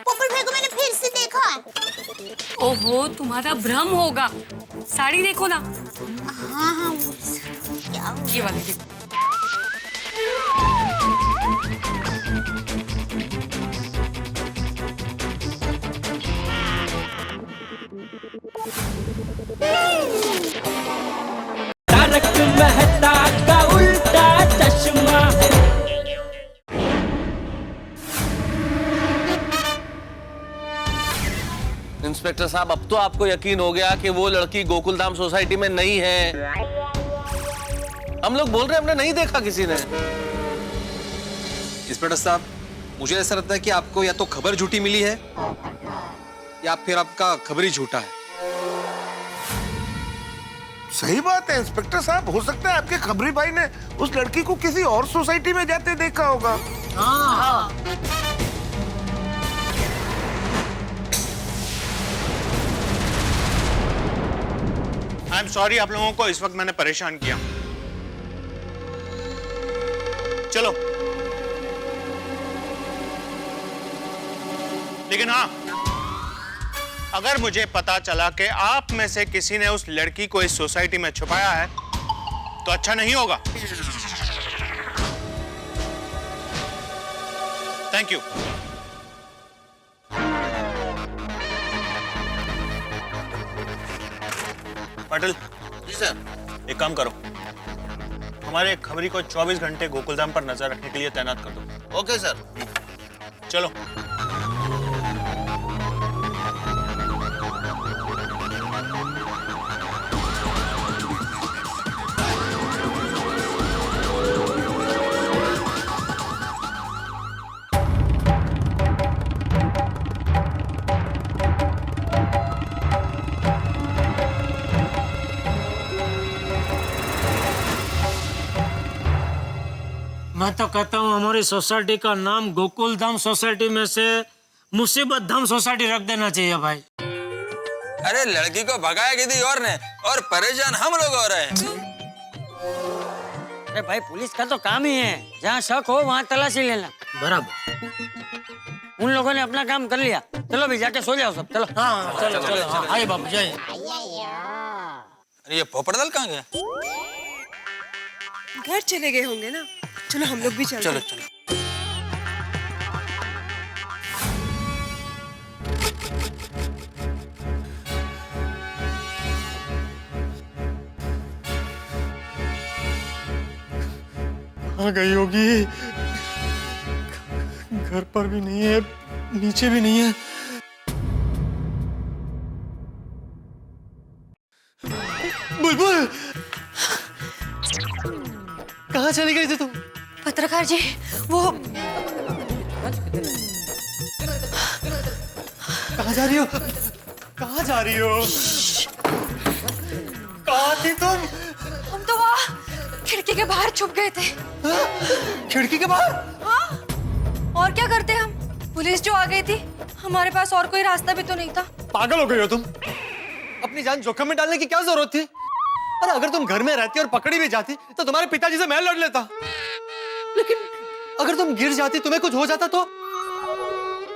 पोपट भाई को मैंने फिर से देखा। ओहो, तुम्हारा भ्रम होगा। साड़ी देखो ना। हाँ हाँ, क्या ये वाली देखो। तारक मेहता का उल्टा चश्मा। इंस्पेक्टर साहब, अब तो आपको यकीन हो गया कि वो लड़की गोकुलधाम सोसाइटी में नहीं है। हम लोग बोल रहे हैं हमने नहीं देखा किसी ने। इंस्पेक्टर साहब, मुझे ऐसा लगता है कि आपको या तो खबर झूठी मिली है या फिर आपका खबर ही झूठा है। सही बात है इंस्पेक्टर साहब, हो सकता है आपके खबरी भाई ने उस लड़की को किसी और सोसाइटी में जाते देखा होगा। हाँ। आई एम सॉरी, आप लोगों को इस वक्त मैंने परेशान किया। चलो, लेकिन हाँ, अगर मुझे पता चला कि आप में से किसी ने उस लड़की को इस सोसाइटी में छुपाया है तो अच्छा नहीं होगा। Thank you. Patil ji sir. एक काम करो, हमारे खबरी को 24 घंटे गोकुलधाम पर नजर रखने के लिए तैनात कर दो। Okay sir. चलो। मैं तो कहता हूँ हमारी सोसाइटी का नाम गोकुल धाम सोसाइटी में से मुसीबत धाम सोसाइटी रख देना चाहिए भाई। अरे लड़की को भगाया किसी और ने और परेशान हम लोग हो रहे हैं। अरे भाई, पुलिस का तो काम ही है, जहाँ शक हो वहाँ तलाशी लेना। बराबर। उन लोगों ने अपना काम कर लिया। चलो भी जाके सो जाओ सब। चलो। हाँ चलो चलो, हाँ, आइए बाबू जाइए। अरे ये पोपटदल कहाँ गया? घर चले गए होंगे ना। चलो हम लोग भी चलते हैं। चलो। कहाँ गई होगी? घर पर भी नहीं है, नीचे भी नहीं है। बुलबुल, कहाँ चली गई थी तुम? पत्रकार जी, वो कहाँ जा रही हो? कहाँ जा रही हो? कहाँ थी तुम? हम तो वहाँ खिड़की के बाहर छुप गए थे। खिड़की के बाहर? हाँ, और क्या करते हम? पुलिस जो आ गई थी, हमारे पास और कोई रास्ता भी तो नहीं था। पागल हो गई हो तुम? अपनी जान जोखिम में डालने की क्या जरूरत थी? और अगर तुम घर में रहती और पकड़ी भी जाती तो तुम्हारे पिताजी से मैं लड़ लेता। लेकिन अगर तुम गिर जाती, तुम्हें कुछ हो जाता तो?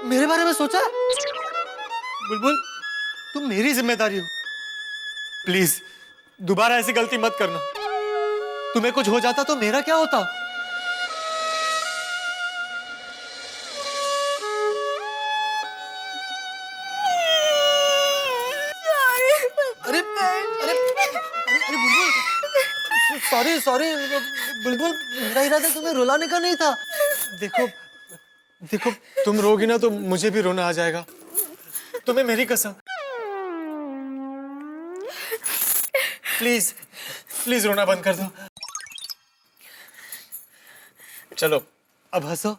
मेरे बारे में सोचा? बुलबुल, तुम मेरी जिम्मेदारी हो। प्लीज दोबारा ऐसी गलती मत करना। तुम्हें कुछ हो जाता तो मेरा क्या होता? अरे अरे अरे बुलबुल, सॉरी सॉरी बुलबुल, मेरा इरादा तुम्हें रुलाने का नहीं था। देखो देखो, तुम रोगी ना तो मुझे भी रोना आ जाएगा। तुम्हें मेरी कसम। प्लीज प्लीज रोना बंद कर दो। चलो अब हंसो।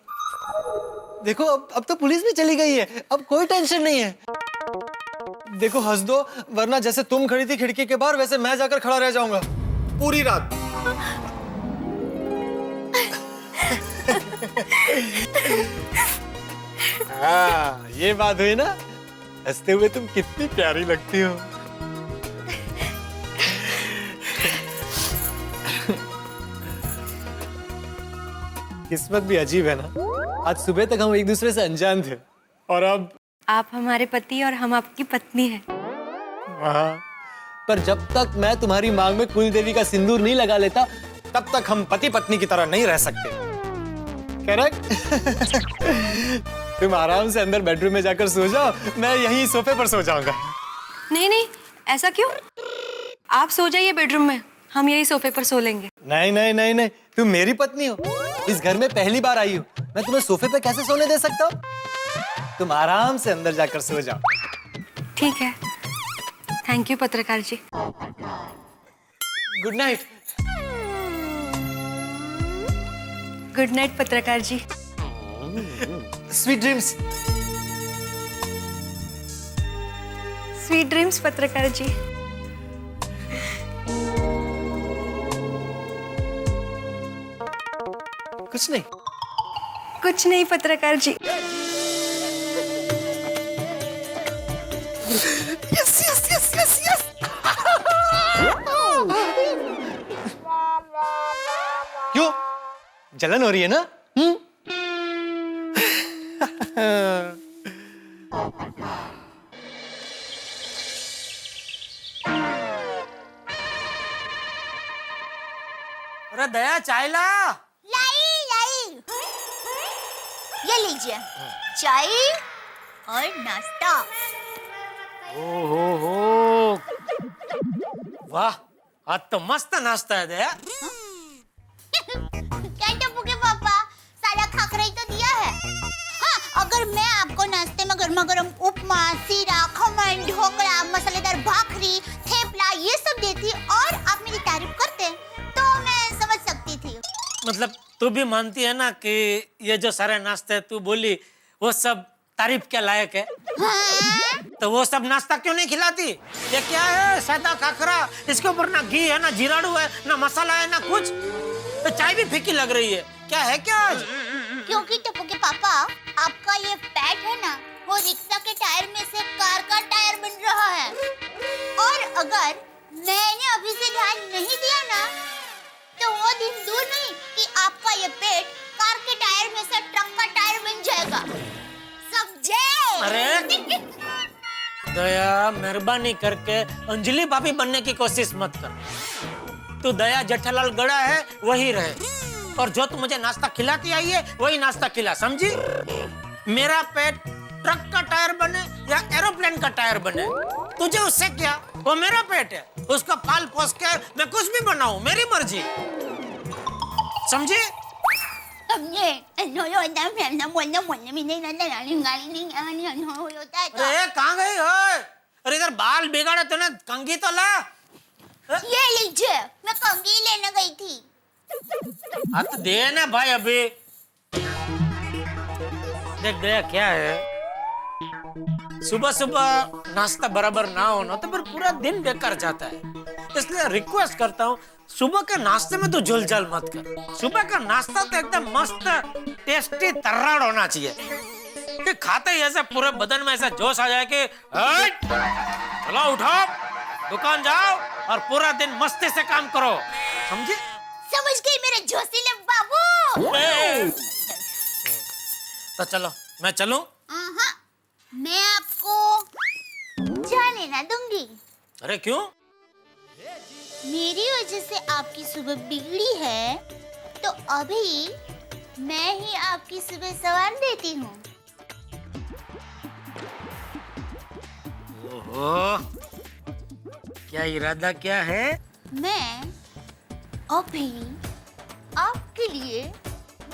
देखो अब तो पुलिस भी चली गई है, अब कोई टेंशन नहीं है। देखो हंस दो, वरना जैसे तुम खड़ी थी खिड़की के बाहर, वैसे मैं जाकर खड़ा रह जाऊंगा पूरी रात। हाँ, ये बात हुई ना। हंसते हुए तुम कितनी प्यारी लगती हो। किस्मत भी अजीब है ना। आज सुबह तक हम एक दूसरे से अनजान थे और अब आप हमारे पति और हम आपकी पत्नी हैं। हाँ, पर जब तक मैं तुम्हारी मांग में कुल देवी का सिंदूर नहीं लगा लेता तब तक हम पति पत्नी की तरह नहीं रह सकते। करेक्ट? तुम आराम से अंदर बेडरूम में जाकर सो जाओ, मैं यहीं सोफे पर सो जाऊंगा। नहीं नहीं, ऐसा क्यों? आप सो जाइए बेडरूम में, हम यही सोफे पर सो लेंगे। नहीं नहीं नहीं नहीं, तुम मेरी पत्नी हो, इस घर में पहली बार आई हो, मैं तुम्हें सोफे पे कैसे सोने दे सकता हूँ? तुम आराम से अंदर जाकर सो जाओ। ठीक है, थैंक यू पत्रकार जी। Good night. गुड नाइट पत्रकार जी। Sweet dreams. स्वीट ड्रीम्स पत्रकार जी। कुछ नहीं। कुछ नहीं पत्रकार जी। Yes yes yes yes yes. क्यों? जलन हो रही है ना? अरे दया चाय ला। लाई लाई, ये लीजिए चाय और नाश्ता। ओहो, वाह, आज तो मस्त नाश्ता है दया। क्या टप्पू के पापा, सारा खाकरा ही तो दिया है। हाँ, अगर मैं आपको नाश्ते में गर्मा गर्म उपमा, सीरा, खमन, ढोकला, मसालेदार भाखरी, थेपला ये सब देती और आप मेरी तारीफ करते तो मैं समझ सकती थी। मतलब तू भी मानती है ना कि ये जो सारे नाश्ते तू बोली वो सब तारीफ के लायक है? हाँ? तो वो सब नाश्ता क्यों नहीं खिलाती? ये क्या है, सादा खाखरा, इसके ऊपर ना घी है, ना जीराड़ू है, ना मसाला है, ना कुछ। तो चाय भी फीकी लग रही है, क्या है क्या आज? क्योंकि टप्पू के पापा, आपका ये पैट है ना, वो रिक्शा के टायर में से कार का टायर बन रहा है। और अगर मैंने अभी से ध्यान नहीं दिया ना, तो वो दिन दूर नहीं कि आपका ये पेट कार के टायर में से ट्रक का टायर बन जाएगा। समझे? अरे दया, मेहरबानी करके अंजलि भाभी बनने की कोशिश मत कर। तू दया जेठालाल गड़ा है वही रहे, और जो तू मुझे नाश्ता खिलाती आई है वही नाश्ता खिला, समझी? मेरा पेट ट्रक का टायर बने या एरोप्लेन का टायर बने, तुझे उससे क्या? वो मेरा पेट है, उसका पाल पोस के मैं कुछ भी बनाऊं, मेरी मर्जी, समझी? समझे? अरे कहाँ गई हो? अरे इधर बाल बिगाड़े तूने, कंघी तो ला। ये लीजिए, मैं कंघी लेने गई थी। हाँ तो दे ना भाई अभी। देख दया क्या है, सुबह सुबह नाश्ता बराबर ना होना तो फिर पूरा दिन बेकार जाता है। इसलिए रिक्वेस्ट करता हूँ, सुबह के नाश्ते में तो झुलझल मत कर। सुबह का नाश्ता तो एकदम मस्त टेस्टी तर्राड़ होना चाहिए कि खाते ही ऐसे पूरे बदन में ऐसा जोश आ जाए कि चलो उठो, दुकान जाओ और पूरा दिन मस्ती से काम करो, समझे? समझ गई मेरे जोशीले बाबू। तो चलो, मैं चलूं? हाँ, मैं आपको जाने ना दूंगी। अरे क्यों? मेरी वजह से आपकी सुबह बिगड़ी है, तो अभी मैं ही आपकी सुबह सवार देती हूँ। ओहो, क्या इरादा क्या है? मैं अभी आपके लिए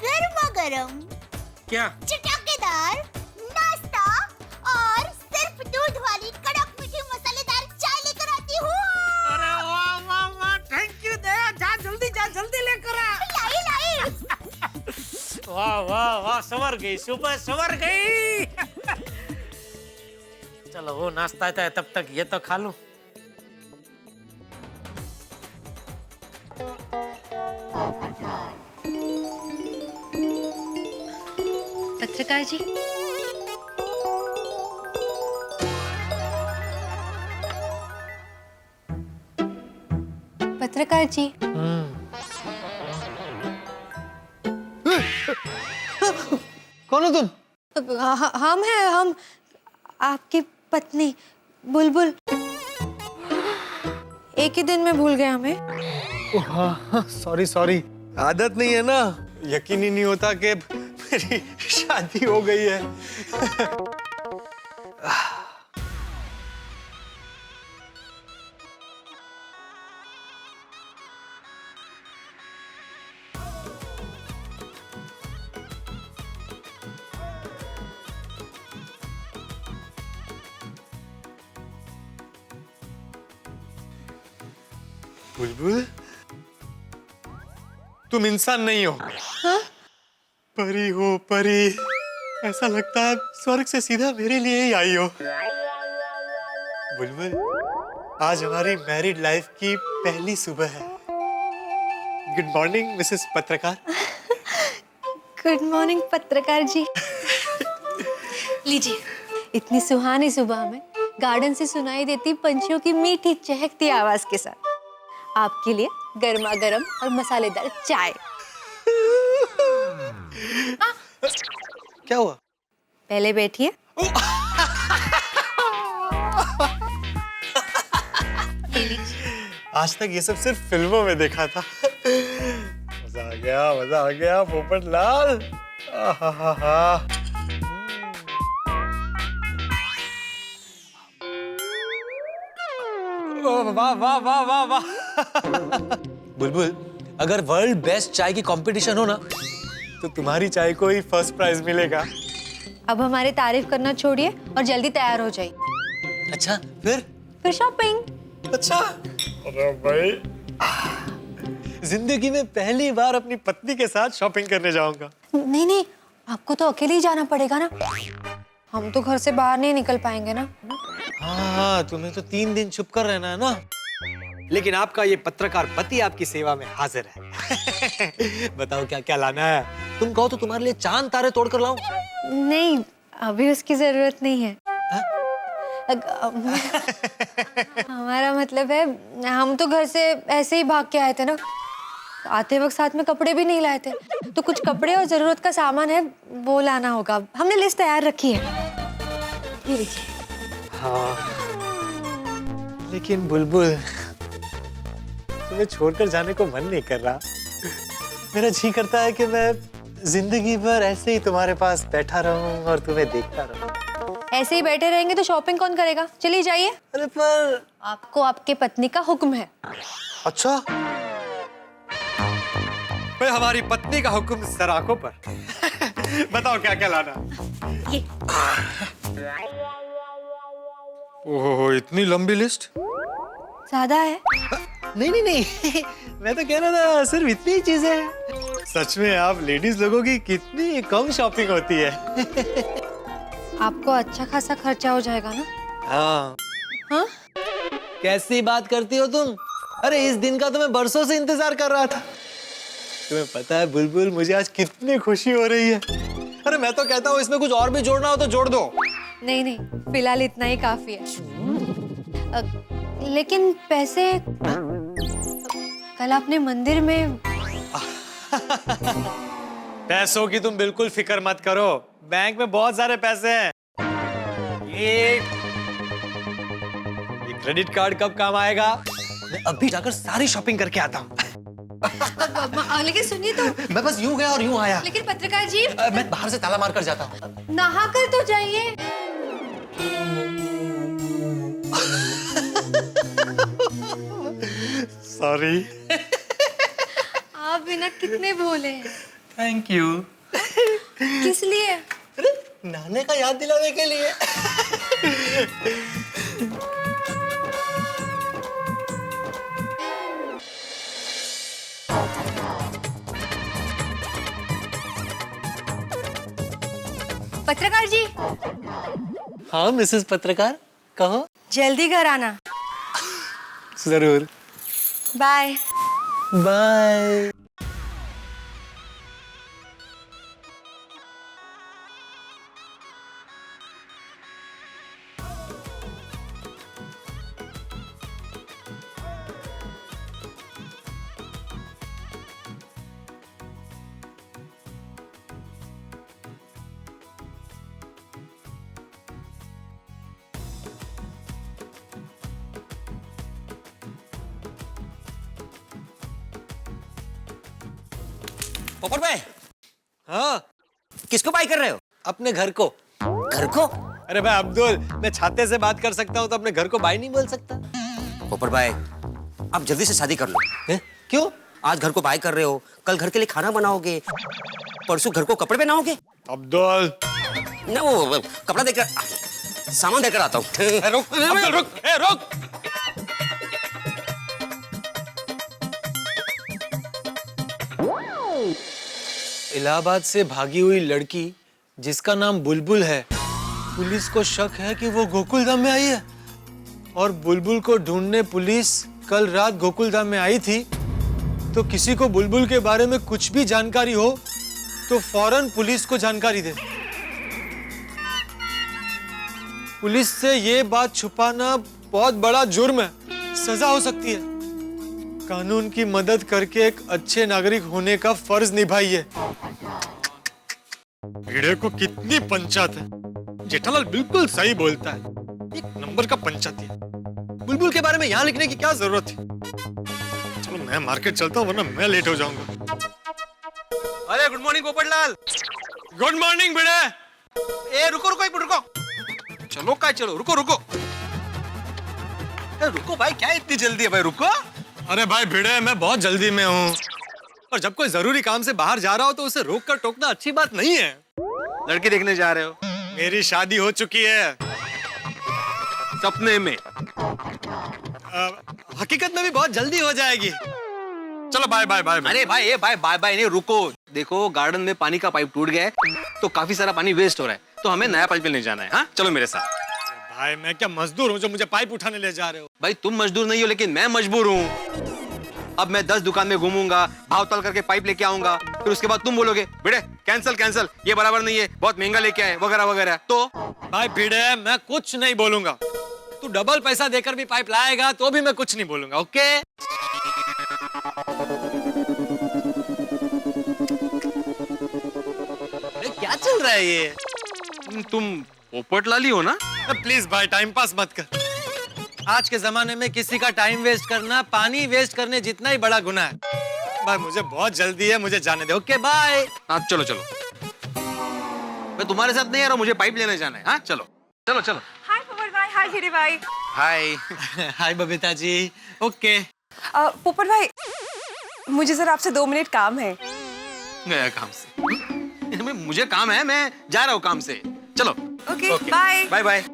गर्मा गर्म क्या? चटकेदार नाश्ता और सिर्फ दूध वाली कड़क मीठी मसालेदार चाय लेकर आती हूँ। अरे वाह वाह वाह, थैंक यू दया, जा जल्दी लेकर आ। लाई लाई। वाह वाह वाह, संवर गई, सुबह संवर गई। चलो वो नाश्ता आता है तब तक ये तो खा लूं। पत्रकार जी, पत्रकार जी। कौन हो तुम? हम आपकी पत्नी बुलबुल। एक ही दिन में भूल गए हमें। सॉरी आदत नहीं है ना, यकीन ही नहीं होता कि मेरी शादी हो गई है। बुलबुल, तुम इंसान नहीं हो। हाँ? परी हो परी, ऐसा लगता है स्वर्ग से सीधा मेरे लिए ही आई हो। बुलबुल, आज हमारी मैरिड लाइफ की पहली सुबह है। गुड मॉर्निंग मिसेस पत्रकार। गुड मॉर्निंग पत्रकार जी। लीजिए। इतनी सुहानी सुबह में गार्डन से सुनाई देती पंछियों की मीठी चहकती आवाज के साथ आपके लिए गर्मा गर्म और मसालेदार चाय। क्या हुआ? पहले बैठिए। आज तक ये सब सिर्फ फिल्मों में देखा था। मजा आ गया पोपटलाल। आहा। वाह वाह वाह वाह वाह। बुलबुल, अगर वर्ल्ड बेस्ट चाय की कंपटीशन हो ना, तो तुम्हारी चाय को ही फर्स्ट प्राइज मिलेगा। अब हमारी तारीफ करना छोड़िए और जल्दी तैयार हो जाइए। अच्छा, फिर शॉपिंग। अच्छा, अरे भाई, जिंदगी में पहली बार अपनी पत्नी के साथ शॉपिंग करने जाऊंगा। नहीं, आपको तो अकेले ही जाना पड़ेगा ना, हम तो घर से बाहर नहीं निकल पाएंगे ना। हाँ, तुम्हें तो 3 दिन छुप कर रहना है ना। लेकिन आपका ये पत्रकार पति आपकी सेवा में हाजिर है। बताओ क्या क्या लाना है? तुम कहो तो तुम्हारे लिए चांद तारे तोड़ कर लाऊं? नहीं, अभी उसकी जरूरत नहीं है। हमारा मतलब है, हम तो घर से ऐसे ही भाग के आए थे ना, आते वक्त साथ में कपड़े भी नहीं लाए थे, तो कुछ कपड़े और जरूरत का सामान है वो लाना होगा। हमने लिस्ट तैयार रखी है, ये लीजिए। हाँ, लेकिन बुलबुल, तुम्हें छोड़कर जाने को मन नहीं कर रहा। मेरा जी करता है कि मैं जिंदगी भर ऐसे ही तुम्हारे पास बैठा रहूं और तुम्हें देखता रहूं। ऐसे ही बैठे रहेंगे तो शॉपिंग कौन करेगा? चलिए जाइए। अरे पर आपको आपके पत्नी का हुक्म है। अच्छा, भाई हमारी पत्नी का हुक्म सराखों पर। बताओ क्या क्या लाना? ये ओह, इतनी लंबी लिस्ट? ज्यादा है। नहीं, मैं तो कह रहा था सिर्फ इतनी ही चीजें हैं। सच में आप लेडीज लोगों की कितनी कम शॉपिंग होती है। आपको अच्छा खासा खर्चा हो जाएगा ना? हाँ? कैसी बात करती हो तुम? अरे इस दिन का तो मैं बरसों से इंतजार कर रहा था। तुम्हें पता है बुलबुल, मुझे आज कितनी खुशी हो रही है। अरे मैं तो कहता हूँ इसमें कुछ और भी जोड़ना हो तो जोड़ दो। नहीं, फिलहाल इतना ही काफी है। लेकिन पैसे कल आपने मंदिर में। पैसों की तुम बिल्कुल फिक्र मत करो, बैंक में बहुत सारे पैसे हैं। ये क्रेडिट कार्ड कब काम आएगा? मैं अभी जाकर सारी शॉपिंग करके आता हूँ। लेकिन सुनिए तो। मैं बस यूं गया और यूं आया। लेकिन पत्रकार जी, मैं बाहर से ताला मार कर जाता हूँ। नहा कर तो जाइए। सॉरी। आप बिना कितने भोले हैं। Thank you. किस लिए? अरे नहाने का याद दिलाने के लिए। पत्रकार जी। हाँ मिसेस पत्रकार, कहो। जल्दी घर आना। जरूर। बाय। बाय। पोपट भाई, हाँ, किसको बाई कर रहे हो? अपने घर को। घर को? अरे भाई अब्दुल, मैं छाते से बात कर सकता हूँ तो अपने घर को बाई नहीं बोल सकता? पोपट भाई, आप जल्दी से शादी कर लो। हैं? क्यों? आज घर को बाई कर रहे हो, कल घर के लिए खाना बनाओगे, परसों घर को कपड़े पहनाओगे। अब्दुल, ना वो कपड़ा देकर, सामान देकर आता हूँ। रुक, अब्दुल रुक, रुक। इलाहाबाद से भागी हुई लड़की जिसका नाम बुलबुल है, पुलिस को शक है कि वो गोकुलधाम में आई है और बुलबुल को ढूंढने पुलिस कल रात गोकुलधाम में आई थी। तो किसी को बुलबुल के बारे में कुछ भी जानकारी हो तो फौरन पुलिस को जानकारी दे। पुलिस से ये बात छुपाना बहुत बड़ा जुर्म है, सजा हो सकती है। कानून की मदद करके एक अच्छे नागरिक होने का फर्ज निभाइए। भिड़े को कितनी पंचायत है। जेठालाल बिल्कुल सही बोलता है, एक नंबर का पंचायती है। बुलबुल के बारे में यहाँ लिखने की क्या जरूरत थी? चलो मैं मार्केट चलता हूँ वरना मैं लेट हो जाऊंगा। अरे good morning Popatlal. Good morning Bhide. ए रुको रुको एक मिनट रुको। चलो काय चलो, रुको रुको। रुको भाई, क्या इतनी जल्दी है भाई, रुको। अरे भाई भिड़े, मैं बहुत जल्दी में हूँ और जब कोई जरूरी काम से बाहर जा रहा हो तो उसे रोक कर टोकना अच्छी बात नहीं है। लड़की देखने जा रहे हो? मेरी शादी हो चुकी है। सपने में? हकीकत में भी बहुत जल्दी हो जाएगी। चलो बाय बाय बाय। अरे भाई, ये बाय बाय बाय नहीं, रुको। देखो गार्डन में पानी का पाइप टूट गया है तो काफी सारा पानी वेस्ट हो रहा है, तो हमें नया पाइप लेने जाना है। हाँ चलो मेरे साथ। भाई मैं क्या मजदूर हूँ जो मुझे पाइप उठाने ले जा रहे हो? भाई तुम मजदूर नहीं हो लेकिन मैं मजबूर हूँ। अब मैं 10 दुकान में घूमूंगा, भाव तल करके पाइप लेके आऊंगा, फिर उसके बाद तुम बोलोगे भिड़े कैंसिल कैंसिल, ये बराबर नहीं है, बहुत महंगा लेके आए वगैरह वगैरह। तो भाई भिड़े, मैं कुछ नहीं बोलूंगा। तू डबल पैसा देकर भी पाइप लाएगा तो भी मैं कुछ नहीं बोलूंगा। ओके? क्या चल रहा है ये? तुम पोपटलाल हो ना? प्लीज भाई टाइम पास मत कर। आज के जमाने में किसी का टाइम वेस्ट करना पानी वेस्ट करने जितना ही बड़ा गुनाह है। भाई मुझे बहुत जल्दी है, मुझे जाने दे। Okay bye. हाँ चलो चलो, मैं तुम्हारे साथ नहीं आ रहा, मुझे पाइप लेने जाना है। हाँ चलो चलो चलो। हाय पोपट भाई, हाय भिड़े भाई। हाय। हाय बबीता जी। ओके। पोपट भाई, मुझे जरा आपसे 2 मिनट काम है। गया काम से? मुझे काम है, मैं जा रहा हूँ काम से। चलो। Okay bye bye bye.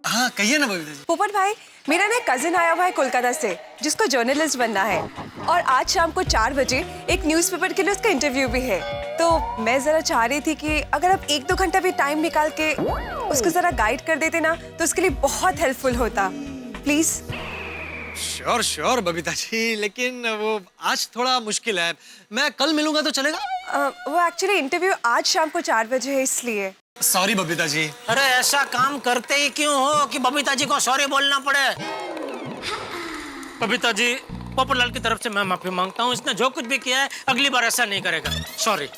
हाँ कहिए ना बबीता जी। पोपट भाई, मेरा ना कजिन आया हुआ है कोलकाता से जिसको जर्नलिस्ट बनना है और आज शाम को 4 बजे एक न्यूज़पेपर के लिए उसका इंटरव्यू भी है। तो मैं जरा चाह रही थी कि अगर आप 1-2 घंटा भी टाइम निकाल के उसको जरा गाइड कर देते ना तो उसके लिए बहुत हेल्पफुल होता। Please. Sure sure Babita ji, लेकिन वो आज थोड़ा मुश्किल है। मैं कल मिलूंगा तो चलेगा? वो एक्चुअली इंटरव्यू आज शाम को 4 बजे है इसलिए। सॉरी बबीता जी। अरे ऐसा काम करते ही क्यों हो कि बबीता जी को सॉरी बोलना पड़े? बबीता जी, पोपटलाल की तरफ से मैं माफी मांगता हूँ। इसने जो कुछ भी किया है अगली बार ऐसा नहीं करेगा। सॉरी।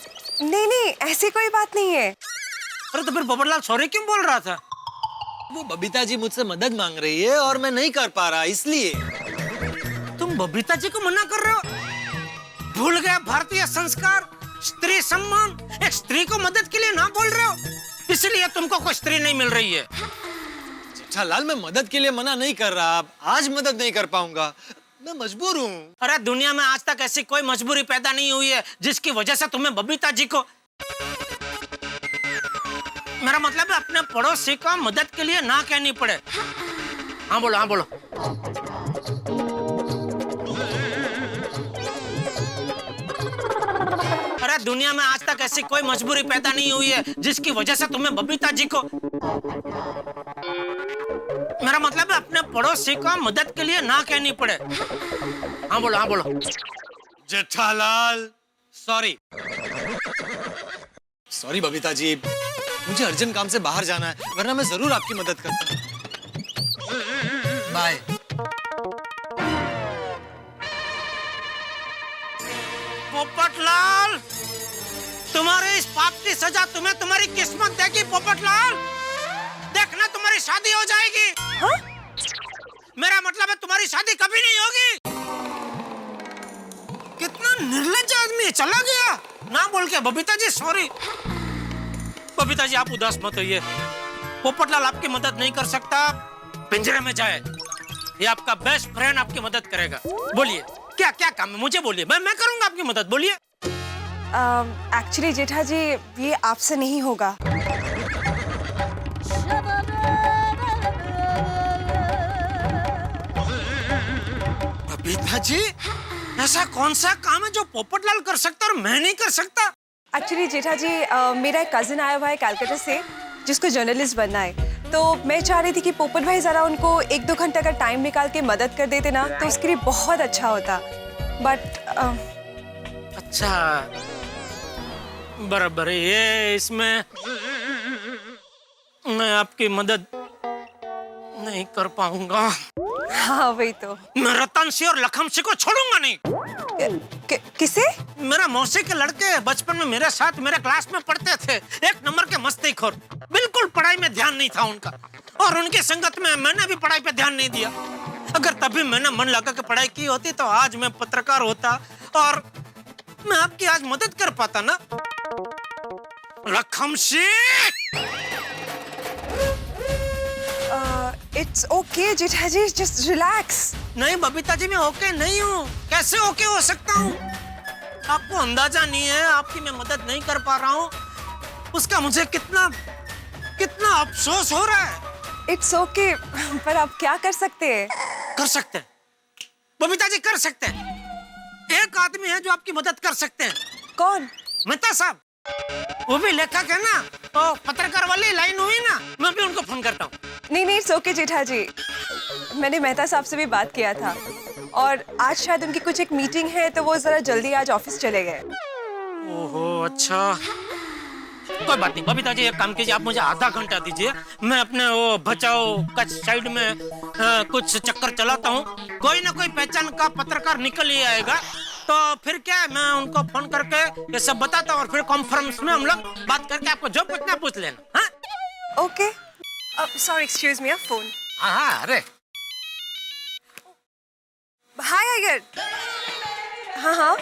नहीं नहीं, ऐसी कोई बात नहीं है। अरे तो फिर पोपटलाल सॉरी क्यों बोल रहा था? वो बबीता जी मुझसे मदद मांग रही है और मैं नहीं कर पा रहा इसलिए। तुम बबीता जी को मना कर रहे हो? भूल गया भारतीय संस्कार, स्त्री सम्मान। एक स्त्री को मदद के लिए ना बोल रहे हो, इसलिए तुमको कोई स्त्री नहीं मिल रही है। जेठालाल, मैं मदद के लिए मना नहीं कर रहा। आज मदद नहीं कर पाऊंगा, मैं मजबूर हूँ। अरे दुनिया में आज तक ऐसी कोई मजबूरी पैदा नहीं हुई है जिसकी वजह से तुम्हें बबीता जी को, मेरा मतलब है अपने पड़ोसी को मदद के लिए ना कहनी पड़े। हाँ बोलो, हाँ बोलो। अरे दुनिया में आज तक ऐसी कोई मजबूरी पैदा नहीं हुई है जिसकी वजह से तुम्हें बबीता जी को, मेरा मतलब है अपने पड़ोसी को मदद के लिए ना कहनी पड़े। हाँ बोलो, हाँ बोलो। जेठालाल, सॉरी। सॉरी बबीता जी, मुझे अर्जेंट काम से बाहर जाना है, वरना मैं जरूर आपकी मदद करता। बाय। पोपटलाल, तुम्हारे इस पाप की सजा तुम्हें तुम्हारी किस्मत देगी। पोपटलाल, देखना तुम्हारी शादी हो जाएगी। हाँ? मेरा मतलब है तुम्हारी शादी कभी नहीं होगी। कितना निर्लज्ज आदमी है, चला गया। ना बोल के बबीता जी सॉरी। बबीता जी आप उदास मत होइए, पोपटलाल आपकी मदद नहीं कर सकता, पिंजरे में जाए, ये आपका बेस्ट फ्रेंड आपकी मदद करेगा। बोलिए क्या क्या काम है, मुझे बोलिए, मैं करूंगा आपकी मदद, बोलिए। एक्चुअली जेठा जी ये आपसे नहीं होगा। बबीता जी ऐसा कौन सा काम है जो पोपटलाल कर सकता और मैं नहीं कर सकता? एक्चुअली जेठा जी मेरा एक कजिन आया हुआ है कलकत्ता से जिसको जर्नलिस्ट बनना है, तो मैं चाह रही थी कि पोपट भाई जरा उनको 1-2 घंटे का टाइम निकाल के मदद कर देते ना तो उसके लिए बहुत अच्छा होता। बट अच्छा बराबर है, ये इसमें मैं आपकी मदद नहीं कर पाऊंगा। हाँ वही तो। मैं रतन सिंह और लखन सिंह को छोड़ूंगा नहीं। किसे? मेरा मौसी के लड़के बचपन में मेरे साथ मेरे क्लास में पढ़ते थे, एक नंबर के मस्तीखोर, बिल्कुल पढ़ाई में ध्यान नहीं था उनका, और उनकी संगत में मैंने भी पढ़ाई पे ध्यान नहीं दिया। अगर तभी मैंने मन लगा के पढ़ाई की होती तो आज मैं पत्रकार होता और मैं आपकी आज मदद कर पाता ना। Lakhan Singh, it's okay Jetha ji, just relax. नहीं बबीता जी मैं ओके नहीं हूँ। कैसे ओके हो सकता हूँ? आपको अंदाजा नहीं है, आपकी मैं मदद नहीं कर पा रहा हूँ, उसका मुझे कितना कितना अफसोस हो रहा है। इट्स ओके, पर आप क्या कर सकते हैं? कर सकते हैं बबीता जी, कर सकते हैं। एक आदमी है जो आपकी मदद कर सकते हैं। कौन? मेहता साहब, वो भी लेखक है ना, तो पत्रकार वाली लाइन हुई ना, मैं भी उनको फोन करता हूँ। नहीं इट्स ओके जेठा जी, मैंने मेहता साहब से भी बात किया था और आज शायद उनकी कुछ एक मीटिंग है तो वो जरा जल्दी आज ऑफिस चले गए। ओहो अच्छा, कोई बात नहीं बबीता जी, एक काम कीजिए, आप मुझे आधा घंटा दीजिए, मैं अपने वो बचाओ कच्छ साइड में कुछ चक्कर चलाता हूँ, कोई ना कोई पहचान का पत्रकार निकल ही आएगा, तो फिर क्या है मैं उनको फोन करके ये सब बताता हूँ और फिर कॉन्फ्रेंस में हम लोग बात करके आपको जो पूछना पूछ लेना। हाँ okay, sorry excuse me, phone. हाँ अरे हाय अगर, हाँ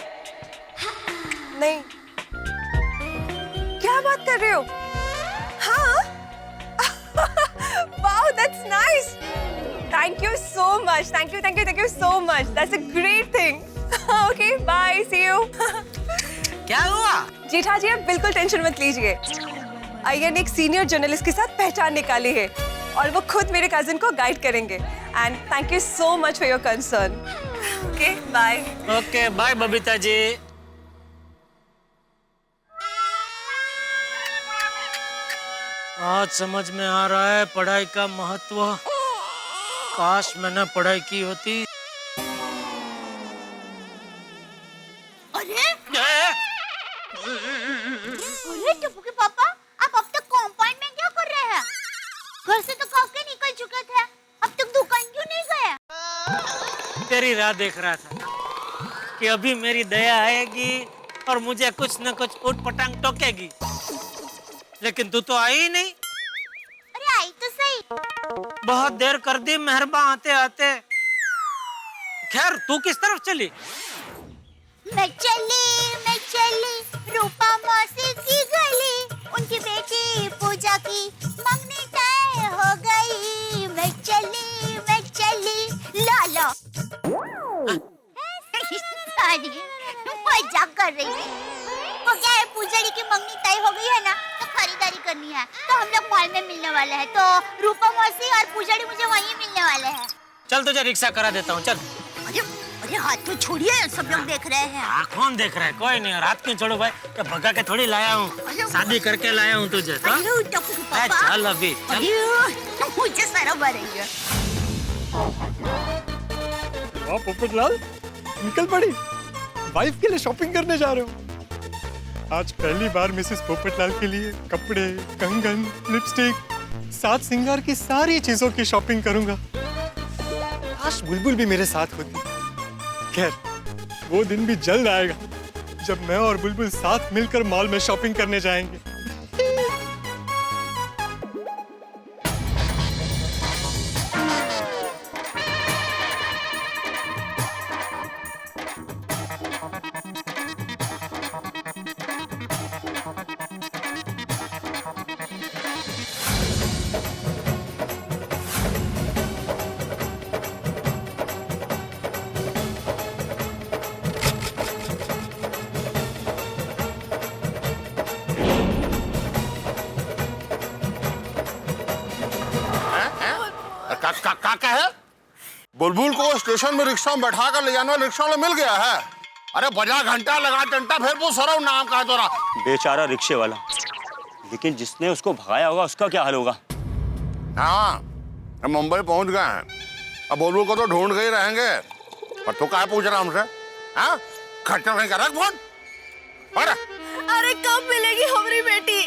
नहीं, क्या बात कर रहे हो? हाँ wow that's nice, thank you so much, thank you so much, that's a great thing. Okay bye, see you. क्या हुआ? जेठा जी आप बिल्कुल टेंशन मत लीजिए, अय्यर ने एक सीनियर जर्नलिस्ट के साथ पहचान निकाली है और वो खुद मेरे कजिन को गाइड करेंगे, and thank you so much for your concern. Okay bye. Okay bye Babita ji. आज समझ में आ रहा है पढ़ाई का महत्व, काश मैंने पढ़ाई की होती। अरे टप्पू के पापा, आप अब तक कंपाउंड में क्या कर रहे हैं? घर से तो कब के निकल चुके थे, अब तक दुकान क्यों नहीं गए? तेरी राह देख रहा था कि अभी मेरी दया आएगी और मुझे कुछ न कुछ उठपटांग टोकेगी, लेकिन तू तो आई ही नहीं। अरे आई तो सही। बहुत देर कर दी मेहरबान आते आते। खैर तू किस तरफ चली? मैं चली रूपा मौसी की गली, उनकी बेटी पूजा की मंगनी तय हो गई। मैं चली लाला मजाक कर रही थी। वो क्या है, पूजारी की मंगनी तय हो गई है ना, तो खरीदारी करनी है, तो हम लोग मॉल में मिलने वाले हैं, तो रूपा मौसी और पूजारी मुझे वहीं मिलने वाले हैं। चल तुझे रिक्शा करा देता हूँ, चल। अरे हाथ तो छोड़िए, सब लोग देख रहे हैं। कौन देख रहा है? कोई नहीं, रात क्यों छोड़ो भाई, तो भगा के थोड़ी लाया हूँ, शादी करके लाया हूँ तुझे। तो चल अभी चल। मुझे शर्म आ रही है। वाह पोपटलाल, निकल पड़ी, वाइफ के लिए शॉपिंग करने जा रहे हो। आज पहली बार मिसेस पोपटलाल के लिए कपड़े, कंगन, लिपस्टिक, साथ सिंगार की सारी चीजों की शॉपिंग करूंगा। काश बुलबुल भी मेरे साथ होती। खैर वो दिन भी जल्द आएगा जब मैं और बुलबुल साथ मिलकर मॉल में शॉपिंग करने जाएंगे। का है? बुलबुल को स्टेशन में रिक्शा में बैठा कर ले जाने वाला रिक्शा वाला मिल गया है। अरे बजा घंटा लगा टंटा फिर वो सरव नाम का है तोरा। बेचारा रिक्शे वाला, लेकिन जिसने उसको भगाया होगा उसका क्या हाल होगा? हाँ, हम मुंबई पहुंच गए हैं। अब बुलबुल को तो ढूंढ के ही रहेंगे। पर तू क्या पूछ रहा हमसे? हाँ, खर्चा नहीं कर रहा फोन? अरे कब मिलेगी हमारी बेटी?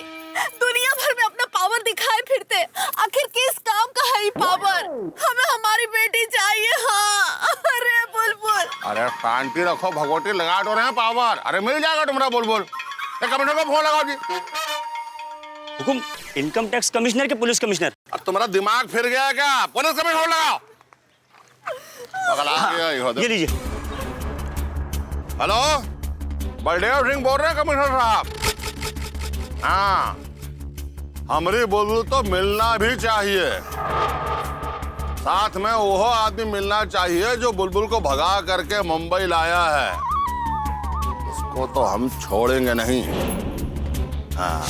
दुनिया भर में अपना पावर दिखाए फिरते, आखिर किस काम का है ये पावर? हमें हमारी बेटी चाहिए। हाँ, अरे बुलबुल। अरे शांति रखो, भगवती लगा तो रहे हैं पावर। अरे मिल जाएगा तुम्हारा बुलबुल। कमिश्नर को फोन लगाओ जी। हुकुम, इनकम टैक्स कमिश्नर के पुलिस कमिश्नर? अब तुम्हारा दिमाग फिर गया है क्या? पुलिस कमिश्नर लगाओ। ये लीजिए। हेलो, बलदेव सिंह बोल रहे हैं कमिश्नर साहब? हाँ, हमारी बुलबुल तो मिलना भी चाहिए। साथ में वो आदमी मिलना चाहिए जो बुलबुल को भगा करके मुंबई लाया है। उसको तो हम छोड़ेंगे नहीं। हाँ,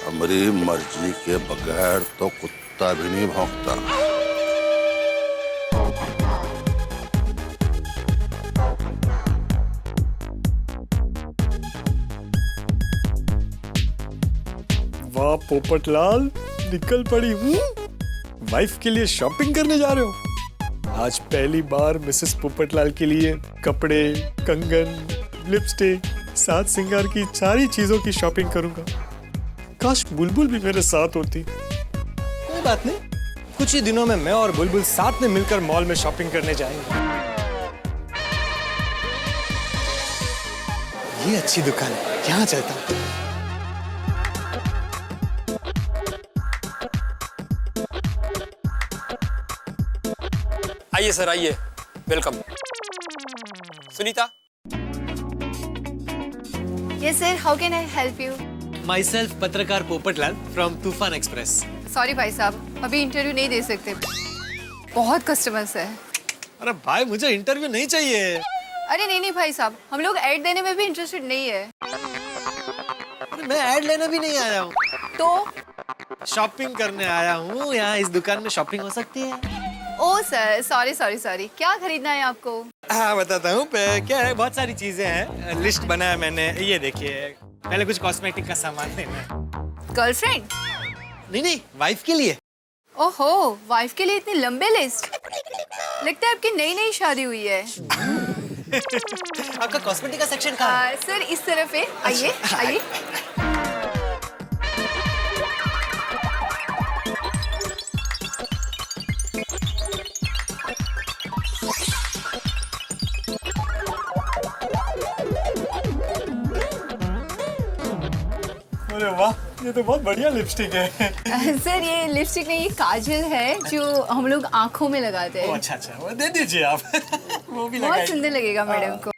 हमारी मर्जी के बगैर तो कुत्ता भी नहीं भौंकता। वाह पोपटलाल, निकल पड़ी हूँ। वाइफ के लिए शॉपिंग करने जा रहे हो? आज पहली बार मिसेस पोपटलाल के लिए कपड़े, कंगन, लिपस्टिक, साज सिंगार की सारी चीजों की शॉपिंग करूंगा। काश बुलबुल भी मेरे साथ होती। कोई बात नहीं, कुछ ही दिनों में मैं और बुलबुल साथ में मिलकर मॉल में शॉपिंग करने जाएंगे। ये अच्छी दुकान है, यहाँ चलता हूँ। आइए सर, आइए, welcome. Sunita. Yes sir, how can I help you? My self पत्रकार पोपटलाल फ्रॉम तूफान एक्सप्रेस। सॉरी भाई साहब, अभी इंटरव्यू नहीं दे सकते, बहुत कस्टमर्स है। अरे भाई, मुझे इंटरव्यू नहीं चाहिए। अरे नहीं भाई साहब, हम लोग ऐड देने में भी इंटरेस्टेड नहीं है। मैं ऐड लेने भी नहीं आया हूँ, तो शॉपिंग करने आया हूँ। यहाँ इस दुकान में शॉपिंग हो सकती है? ओ सर, सॉरी, क्या खरीदना है आपको? हाँ बताता हूँ। क्या है, बहुत सारी चीजें हैं, लिस्ट बनाया मैंने। ये देखिए, पहले कुछ कॉस्मेटिक का सामान लेना है। गर्लफ्रेंड? नहीं, वाइफ के लिए। ओहो, वाइफ के लिए इतनी लंबे लिस्ट? लगता है आपकी नई शादी हुई है। आपका कॉस्मेटिक का सेक्शन कहाँ है? सर इस तरफ है, आइए आइए। अरे वाह, ये तो बहुत बढ़िया लिपस्टिक है। सर ये लिपस्टिक नहीं, ये काजल है जो हम लोग आँखों में लगाते हैं। अच्छा, वो दे दीजिए आप। वो भी बहुत सुंदर लगेगा मैडम को।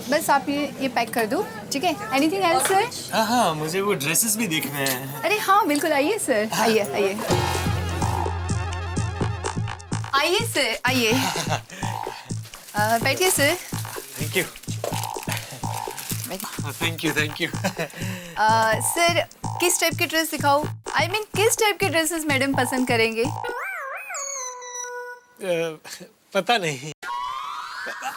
बस आप ये पैक कर दो, ठीक है? Anything else sir? हाँ, मुझे वो ड्रेसेस भी देखने हैं। अरे हाँ बिल्कुल, आइए सर, आइए सर, आइए। बैठिए सर। Thank you. सर किस टाइप की ड्रेस दिखाऊं? I mean, किस टाइप के ड्रेसेस मैडम पसंद करेंगे? पता नहीं।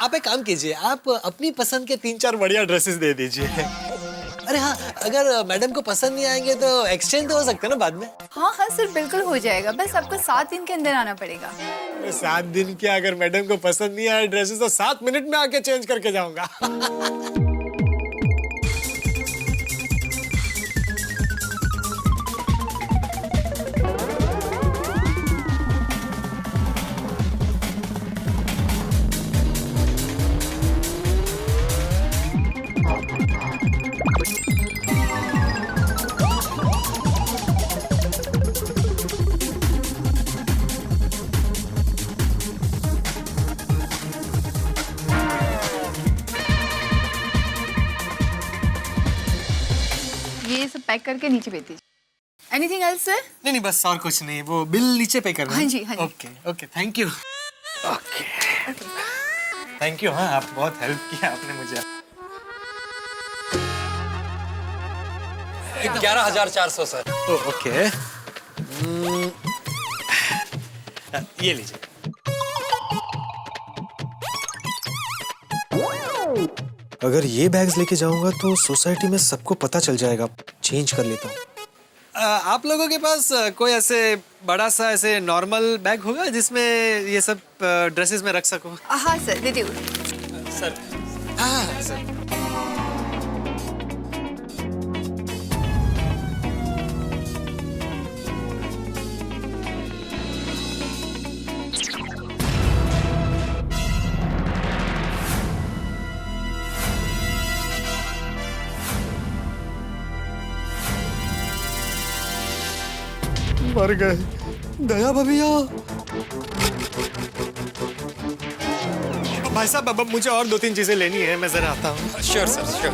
आप एक काम कीजिए, आप अपनी पसंद के 3-4 बढ़िया ड्रेसेस दे दीजिए। अरे हाँ, अगर मैडम को पसंद नहीं आएंगे तो एक्सचेंज तो हो सकता है ना बाद में? हाँ सर, बिल्कुल हो जाएगा, बस आपको 7 दिन के अंदर आना पड़ेगा। 7 दिन क्या, अगर मैडम को पसंद नहीं आए ड्रेसेस तो 7 मिनट में आके चेंज करके जाऊंगा। पैक करके नीचे भेज दीजिए। Anything else sir? नहीं नहीं, बस और कुछ नहीं, वो बिल नीचे पे करना है। हाँ जी, हाँ जी। Okay okay, thank you. Okay thank you. हाँ, आप बहुत हेल्प किया आपने मुझे। 11,400 सर। ओके, ये लीजिए। अगर ये बैग्स लेके जाऊंगा तो सोसाइटी में सबको पता चल जाएगा। चेंज कर लेता हूँ। आप लोगों के पास कोई ऐसे बड़ा सा ऐसे नॉर्मल बैग होगा जिसमें ये सब ड्रेसेस में रख सको? हाँ सर, दे दो सर। हाँ सर। मर गए। दया भैया। भाई साहब, अब मुझे और 2-3 चीजें लेनी है, मैं जरा आता हूँ। Sure sir, sure.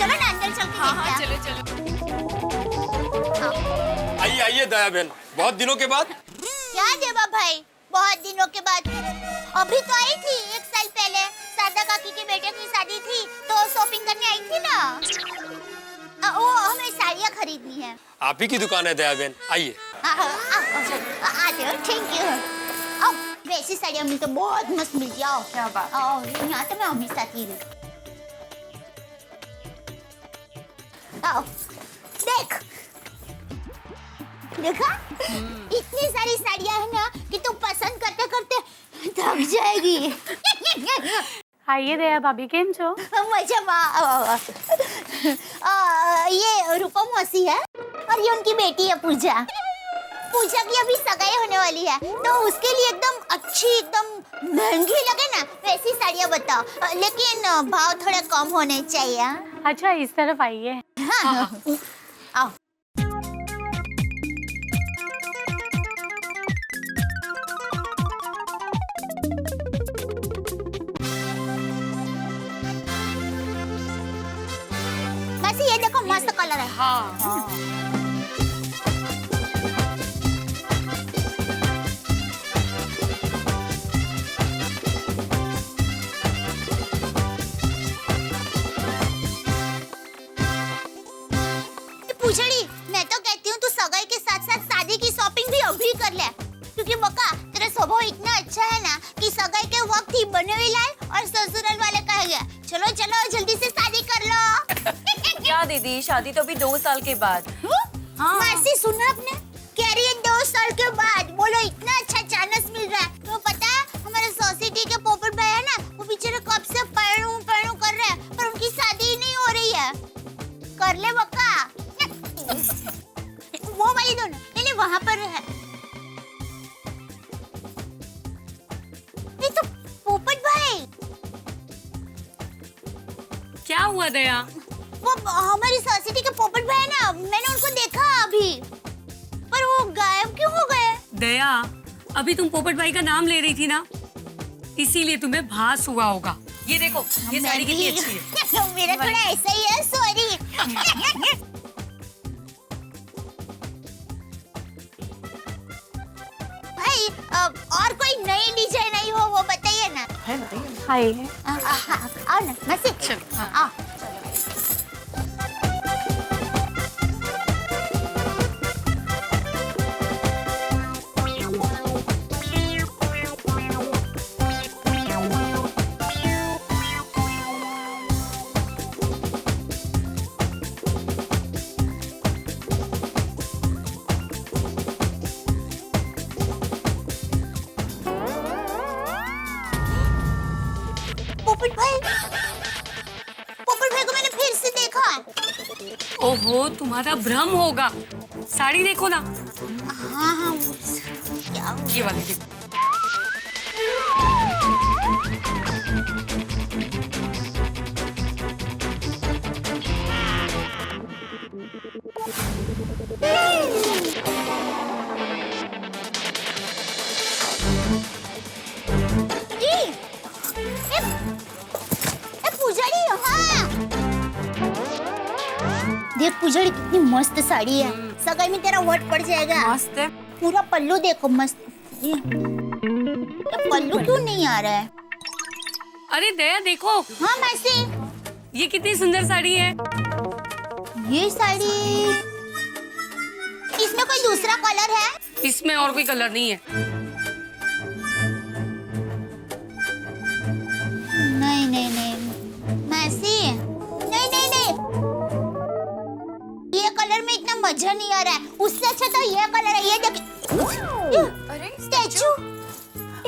चलो ना अंदर चल के हाँ देखते हैं। चलो। आइए आइए दया बहन, बहुत दिनों के बाद। क्या देवा भाई, बहुत दिनों के बाद? अभी तो आई थी 1 साल पहले, शारदा काकी के बेटे की शादी थी तो शॉपिंग करने आई थी ना। वो हमें साड़ियाँ खरीदनी है। आप ही की दुकान है दया बहन, आइए। Thank you. आओ, वैसी साड़ियाँ मिलती तो बहुत मस्त मिलती। आओ, क्या बात। आओ, यहाँ तो मैं हमेशा आती हूँ। आओ, देख, देखा? इतनी सारी साड़ियाँ है ना कि तुम पसंद करते करते थक जाएगी। आइए दया भाभी, केम छो? मजा। ये रूपम मौसी है और ये उनकी बेटी है पूजा। पूजा की अभी सगाई होने वाली है तो उसके लिए एकदम अच्छी, एकदम महंगी लगे ना वैसी साड़ियाँ बताओ, लेकिन भाव थोड़ा कम होने चाहिए। अच्छा, इस तरफ आइए। हाँ, आओ। ये देखो मस्त कलर है। हाँ हाँ। पूछड़ी, मैं तो कहती हूँ तू सगाई के साथ साथ शादी की शॉपिंग भी अभी कर ले, क्योंकि बका तेरा स्वभाव इतना अच्छा है ना कि सगाई के वक्त ही बने हुए लाए और ससुराल वाले कहेंगे चलो चलो जल्दी से शादी कर लो। क्या दीदी, शादी तो अभी 2 साल के बाद। हाँ। मासी सुना आपने? कह रही है 2 साल के बाद। बोलो इतना अच्छा चांस मिल रहा है। तो पता है हमारे सोसाइटी के पोपट भाई है ना, वो बेचारे कब से पढ़ू कर रहे हैं पर उनकी शादी ही नहीं हो रही है। कर ले बक्का। वो वाली दोनों नहीं वहाँ पर है। ये तो पोपट भाई। क्या हुआ दया? वो हमारी सोसाइटी के पोपट भाई है ना, मैंने उनको देखा अभी, पर वो गायब क्यों हो गए? दया, अभी तुम पोपट भाई का नाम ले रही थी ना, इसीलिए तुम्हें भास हुआ होगा। ये देखो, ये साड़ी कितनी अच्छी है। मेरा थोड़ा ऐसा ही है, सॉरी। भाई, और कोई नई डिजाइन आई हो वो बताइए ना। हाय। आओ ना, मसी। आओ। पोपट भाई को मैंने फिर से देखा। ओहो, तुम्हारा भ्रम होगा। साड़ी देखो ना। हाँ हाँ, क्या हुआ? ये वाली देखो। फुलझड़ी कितनी मस्त साड़ी है, सगाई में तेरा वोट पड़ जाएगा। मस्त है। पूरा पल्लू देखो मस्त। ये पल्लू क्यों नहीं आ रहा है? अरे दया देखो। हाँ मैसी, ये कितनी सुंदर साड़ी है। ये साड़ी, इसमें कोई दूसरा कलर है? इसमें और कोई कलर नहीं है। नहीं नहीं नहीं मैसी, नहीं नहीं नहीं, ये कलर में इतना मजा नहीं आ रहा है। उससे अच्छा तो ये कलर है। ये देख, अरे स्टैचू।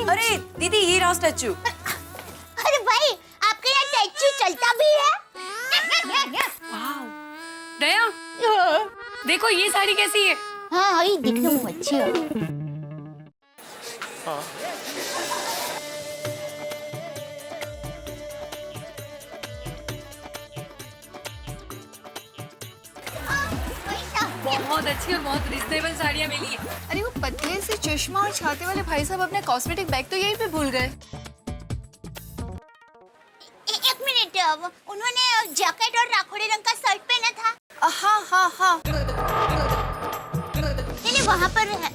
अरे दीदी ये रहा स्टैचू। अरे भाई, आपके यहाँ स्टैचू चलता भी है? दया देखो ये साड़ी कैसी है। हाँ ये दिखने में अच्छी है। बहुत अच्छी और बहुत रिजनेबल साड़ियाँ मिली है। अरे वो पतले से चश्मा और छाते वाले भाई साहब अपने कॉस्मेटिक बैग तो यहीं पे भूल गए। एक मिनट, उन्होंने जैकेट और राखोड़ी रंग का शर्ट पहना था। हाँ हाँ हाँ। नहीं वहाँ पर है।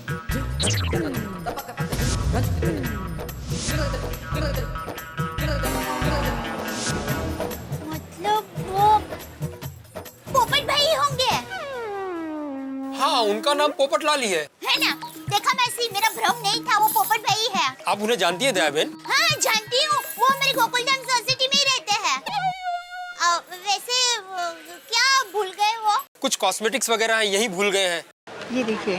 मतलब वो पोपट भाई होंगे। हाँ, उनका नाम पोपटलाल ही है ना? देखा मैसी, मेरा भ्रम नहीं था, वो पोपट भाई है। आप उन्हें जानती है दया बहन? हाँ जानती हूँ, वो मेरी गोकुलधाम सोसाइटी में ही रहते हैं। वैसे क्या भूल गए वो? कुछ कॉस्मेटिक्स वगैरह हैं, यही भूल गए हैं। ये देखिए,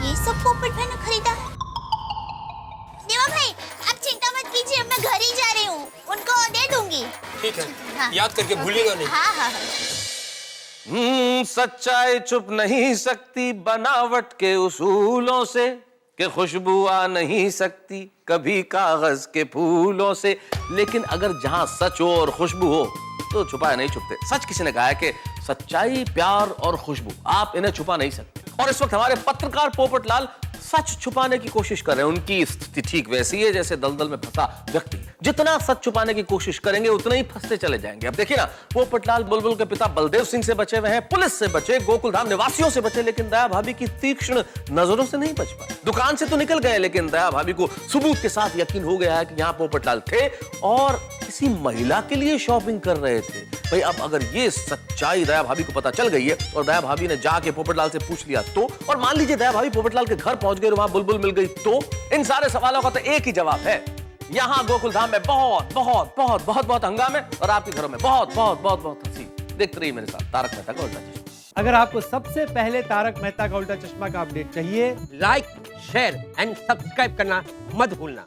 ये सब पोपट भाई ने खरीदा है। देवा भाई आप चिंता मत कीजिए, मैं घर ही जा रही हूँ, उनको दे दूंगी। ठीक है, हाँ। याद करके भूलिएगा नहीं। हाँ हाँ हाँ। सच्चाई छुप नहीं सकती बनावट के उसूलों से, कि खुशबू आ नहीं सकती कभी कागज के फूलों से। लेकिन अगर जहां सच हो और खुशबू हो तो छुपाए नहीं छुपते। सच किसी ने कहा है कि सच्चाई, प्यार और खुशबू आप इन्हें छुपा नहीं सकते। और इस वक्त हमारे पत्रकार पोपटलाल सच छुपाने की कोशिश कर रहे हैं। उनकी स्थिति ठीक वैसी है जैसे दलदल में फंसा व्यक्ति। जितना सच छुपाने की कोशिश करेंगे उतना ही फंसते चले जाएंगे। अब देखिए ना, पोपटलाल बुलबुल के पिता बलदेव सिंह से बचे हुए हैं, पुलिस से बचे, गोकुलधाम निवासियों से बचे, लेकिन दया भाभी की तीक्ष्ण नजरों से नहीं बच पाए। दुकान से तो निकल गए, लेकिन दया भाभी को सबूत के साथ यकीन हो गया है कि यहाँ पोपटलाल थे और किसी महिला के लिए शॉपिंग कर रहे थे। भाई अब अगर ये सच्चाई दया भाभी को पता चल गई है और दया भाभी ने जाके पोपटलाल से पूछ लिया तो, और मान लीजिए दया भाभी पोपटलाल के घर पहुंच गए और वहां बुलबुल मिल गई तो, इन सारे सवालों का तो एक ही जवाब है, यहाँ गोकुलधाम में बहुत बहुत बहुत बहुत बहुत हंगामे और आपके घरों में बहुत बहुत बहुत बहुत हंसी। देखते रहिए मेरे साथ तारक मेहता का उल्टा चश्मा। अगर आपको सबसे पहले तारक मेहता का उल्टा चश्मा का अपडेट चाहिए, लाइक, शेयर एंड सब्सक्राइब करना मत भूलना।